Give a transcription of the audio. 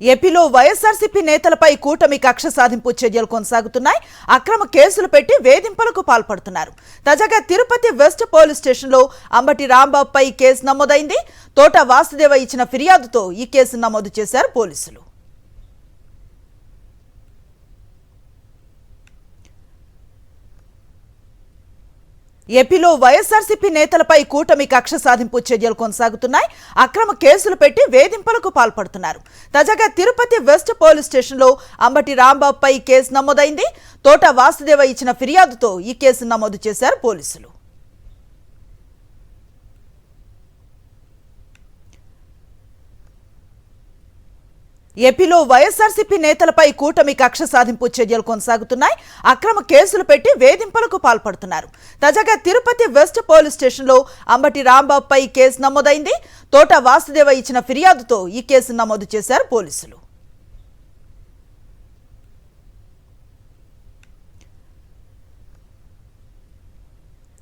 ఏపీలో వైఎస్ఆర్సీపీ నేతలపై కూటమి కక్ష సాధింపు చర్యలు కొనసాగుతున్నాయి. అక్రమ కేసులు పెట్టి వేధింపులకు పాల్పడుతున్నారు. తాజాగా తిరుపతి వెస్ట్ పోలీస్ స్టేషన్లో అంబటి రాంబాబుపై కేసు నమోదైంది. తోట వాసుదేవ ఇచ్చిన ఫిర్యాదుతో ఈ కేసు నమోదు చేశారు పోలీసులు. ఏపీలో వైఎస్ఆర్సీపీ నేతలపై కూటమి కక్ష సాధింపు చర్యలు కొనసాగుతున్నాయి. అక్రమ కేసులు పెట్టి వేధింపులకు పాల్పడుతున్నారు. తాజాగా తిరుపతి వెస్ట్ పోలీస్ స్టేషన్లో అంబటి రాంబాబుపై కేసు నమోదైంది. తోట వాసుదేవ ఇచ్చిన ఫిర్యాదుతో ఈ కేసు నమోదు చేశారు పోలీసులు. ఏపీలో వైఎస్ఆర్సీపీ నేతలపై కూటమి కక్ష సాధింపు చర్యలు కొనసాగుతున్నాయి. అక్రమ కేసులు పెట్టి వేధింపులకు పాల్పడుతున్నారు. తాజాగా తిరుపతి వెస్ట్ పోలీస్ స్టేషన్లో అంబటి రాంబాబుపై కేసు నమోదైంది. తోట వాసుదేవ ఇచ్చిన ఫిర్యాదుతో ఈ కేసు నమోదు చేశారు పోలీసులు.